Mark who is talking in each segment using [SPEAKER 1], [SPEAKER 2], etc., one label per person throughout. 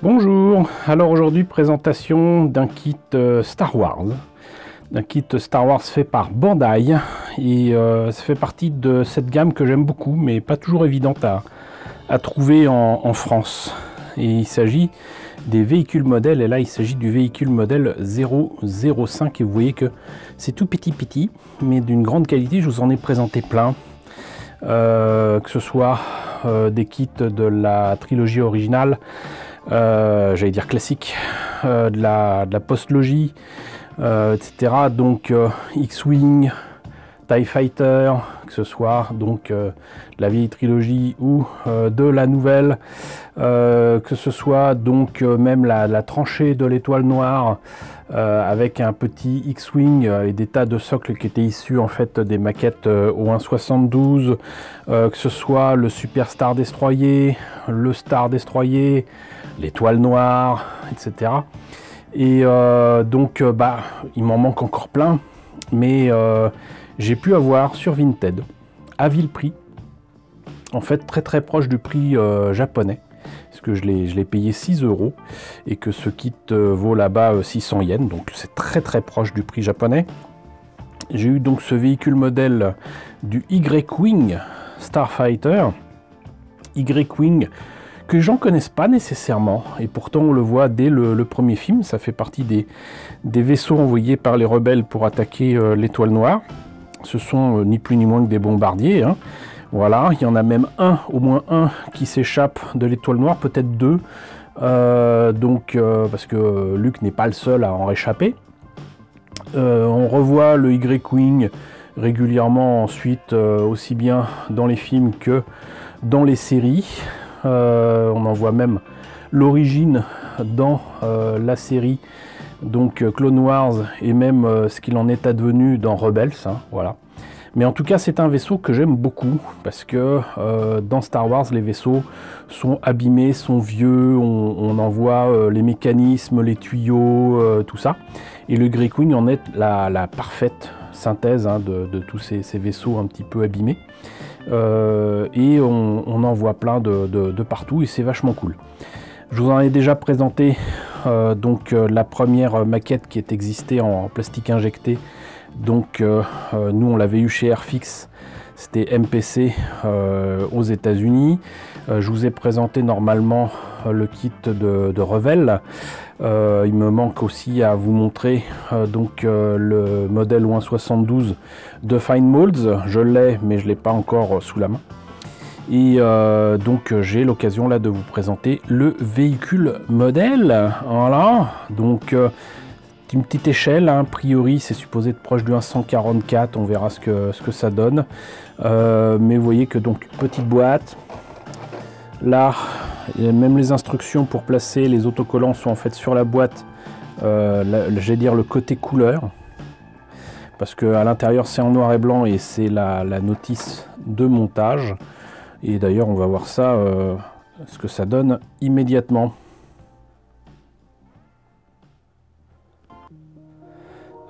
[SPEAKER 1] Bonjour, alors aujourd'hui présentation d'un kit Star Wars. D'un kit Star Wars fait par Bandai et ça fait partie de cette gamme que j'aime beaucoup mais pas toujours évidente à trouver en France. Et il s'agit des véhicules modèles et là il s'agit du véhicule modèle 005 et vous voyez que c'est tout petit mais d'une grande qualité. Je vous en ai présenté plein, que ce soit des kits de la trilogie originale, j'allais dire classique, de la postlogie, etc. Donc X-Wing, TIE Fighter, que ce soit donc de la vieille trilogie ou de la nouvelle, que ce soit donc même la tranchée de l'étoile noire, avec un petit X-Wing et des tas de socles qui étaient issus en fait des maquettes au 1.72, que ce soit le Super Star Destroyer, le Star Destroyer, l'étoile noire, etc. Et donc il m'en manque encore plein, mais j'ai pu avoir sur Vinted à vil prix, en fait très proche du prix japonais, parce que je l'ai payé 6 € et que ce kit vaut là-bas 600 yens, donc c'est très proche du prix japonais. J'ai eu donc ce véhicule modèle du Y-Wing Starfighter, Y-Wing que les gens ne connaissent pas nécessairement, et pourtant on le voit dès le premier film. Ça fait partie des vaisseaux envoyés par les rebelles pour attaquer l'étoile noire. Ce sont ni plus ni moins que des bombardiers, hein. Voilà, il y en a même au moins un qui s'échappe de l'étoile noire, peut-être deux, parce que Luke n'est pas le seul à en réchapper. On revoit le Y-Wing régulièrement ensuite, aussi bien dans les films que dans les séries. On en voit même l'origine dans la série donc Clone Wars, et même ce qu'il en est advenu dans Rebels, hein, voilà. Mais en tout cas c'est un vaisseau que j'aime beaucoup parce que dans Star Wars les vaisseaux sont abîmés, sont vieux, on en voit les mécanismes, les tuyaux, tout ça, et le Y-Wing en est la parfaite synthèse, hein, de tous ces vaisseaux un petit peu abîmés. Et on en voit plein de partout et c'est vachement cool. Je vous en ai déjà présenté la première maquette qui est existée en plastique injecté. Donc nous on l'avait eu chez Airfix, c'était MPC aux États-Unis. Je vous ai présenté normalement le kit de Revell. Il me manque aussi à vous montrer le modèle 1.72 de Fine Molds. Je l'ai, mais je ne l'ai pas encore sous la main. Et j'ai l'occasion là de vous présenter le véhicule modèle. Voilà, donc une petite échelle, hein. A priori c'est supposé être proche du 144, on verra ce que ça donne. Mais vous voyez que donc petite boîte. Là, même les instructions pour placer les autocollants sont en fait sur la boîte, j'allais dire le côté couleur, parce que à l'intérieur c'est en noir et blanc et c'est la notice de montage. Et d'ailleurs on va voir ça, ce que ça donne immédiatement.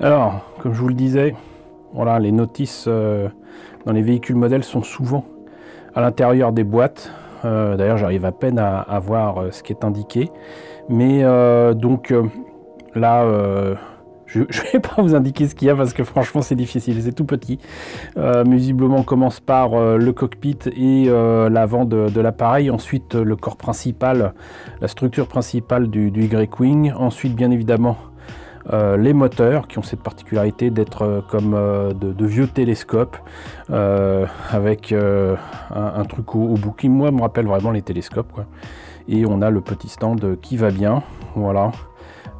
[SPEAKER 1] Alors, comme je vous le disais, voilà, les notices dans les véhicules modèles sont souvent à l'intérieur des boîtes. D'ailleurs, j'arrive à peine à voir ce qui est indiqué. Mais là, je ne vais pas vous indiquer ce qu'il y a parce que franchement, c'est difficile. C'est tout petit. Mais visiblement, on commence par le cockpit et l'avant de l'appareil. Ensuite, le corps principal, la structure principale du Y-Wing. Ensuite, bien évidemment, les moteurs qui ont cette particularité d'être comme de vieux télescopes, avec un truc au bout qui moi me rappelle vraiment les télescopes, quoi. Et on a le petit stand qui va bien, voilà.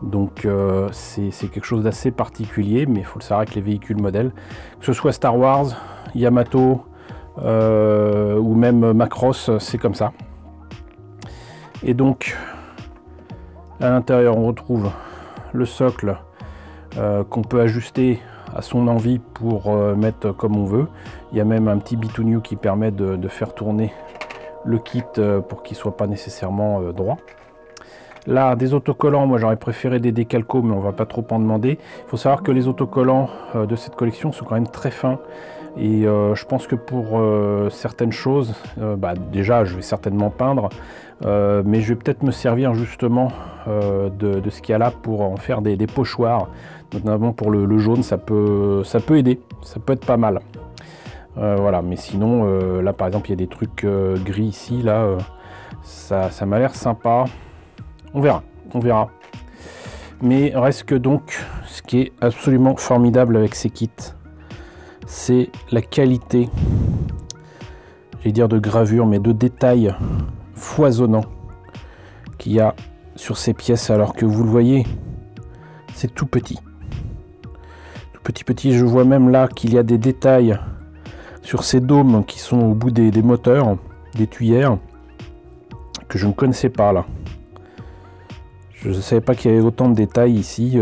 [SPEAKER 1] Donc c'est quelque chose d'assez particulier, mais il faut le savoir avec les véhicules modèles, que ce soit Star Wars, Yamato ou même Macross, c'est comme ça. Et donc à l'intérieur on retrouve le socle qu'on peut ajuster à son envie pour mettre comme on veut. Il y a même un petit bitouniou qui permet de faire tourner le kit pour qu'il ne soit pas nécessairement droit. Là, des autocollants, moi j'aurais préféré des décalcos, mais on va pas trop en demander. Il faut savoir que les autocollants de cette collection sont quand même très fins. Et je pense que pour certaines choses, déjà je vais certainement peindre, mais je vais peut-être me servir justement de ce qu'il y a là pour en faire des pochoirs. Notamment pour le jaune, ça peut aider, ça peut être pas mal. Voilà, mais sinon, là par exemple il y a des trucs gris ici, là, ça m'a l'air sympa. On verra, on verra. Mais reste que donc, ce qui est absolument formidable avec ces kits, c'est la qualité, j'allais dire de gravure, mais de détails foisonnants qu'il y a sur ces pièces, alors que vous le voyez, c'est tout petit. Tout petit, je vois même là qu'il y a des détails sur ces dômes qui sont au bout des moteurs, des tuyères, que je ne connaissais pas là. Je ne savais pas qu'il y avait autant de détails ici.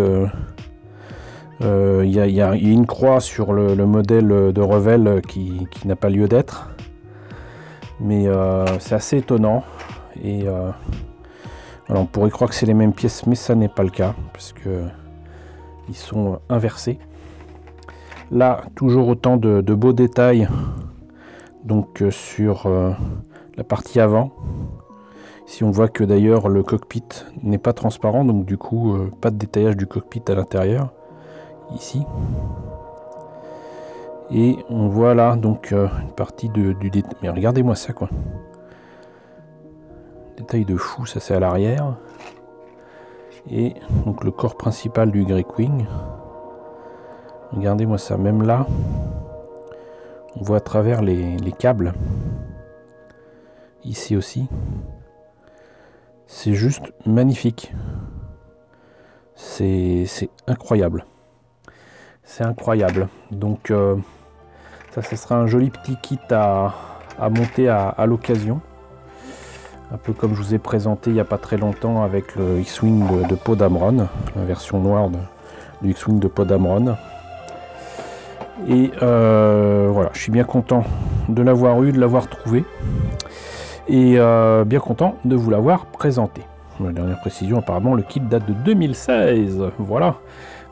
[SPEAKER 1] Il y a une croix sur le modèle de Revell qui n'a pas lieu d'être. Mais c'est assez étonnant. Et alors on pourrait croire que c'est les mêmes pièces, mais ça n'est pas le cas, parce que ils sont inversés. Là, toujours autant de beaux détails donc sur la partie avant. Ici on voit que d'ailleurs le cockpit n'est pas transparent, donc du coup pas de détaillage du cockpit à l'intérieur ici. Et on voit là donc une partie du détail. Mais regardez-moi ça quoi. Détail de fou, ça c'est à l'arrière. Et donc le corps principal du Grey-Wing. Regardez-moi ça, même là on voit à travers les câbles. Ici aussi. C'est juste magnifique. C'est incroyable. C'est incroyable. Donc ça sera un joli petit kit à monter à l'occasion. Un peu comme je vous ai présenté il n'y a pas très longtemps avec le X-Wing de Poe Dameron, la version noire du X-Wing de Poe Dameron. Et voilà, je suis bien content de l'avoir eu, de l'avoir trouvé. Et bien content de vous l'avoir présenté. La dernière précision, apparemment, le kit date de 2016. Voilà.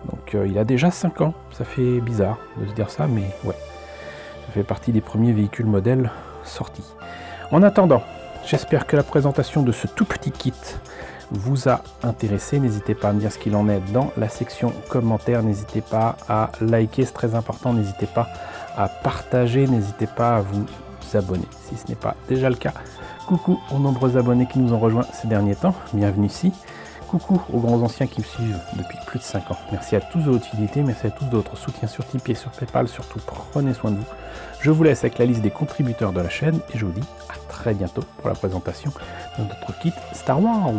[SPEAKER 1] Donc il a déjà 5 ans. Ça fait bizarre de se dire ça, mais ouais. Ça fait partie des premiers véhicules modèles sortis. En attendant, j'espère que la présentation de ce tout petit kit vous a intéressé. N'hésitez pas à me dire ce qu'il en est dans la section commentaires. N'hésitez pas à liker, c'est très important. N'hésitez pas à partager. N'hésitez pas à vous abonner si ce n'est pas déjà le cas. Coucou aux nombreux abonnés qui nous ont rejoints ces derniers temps. Bienvenue ici. Coucou aux grands anciens qui me suivent depuis plus de 5 ans. Merci à tous de votre fidélité. Merci à tous de votre soutien sur Tipeee et sur Paypal. Surtout, prenez soin de vous. Je vous laisse avec la liste des contributeurs de la chaîne et je vous dis à très bientôt pour la présentation de notre kit Star Wars.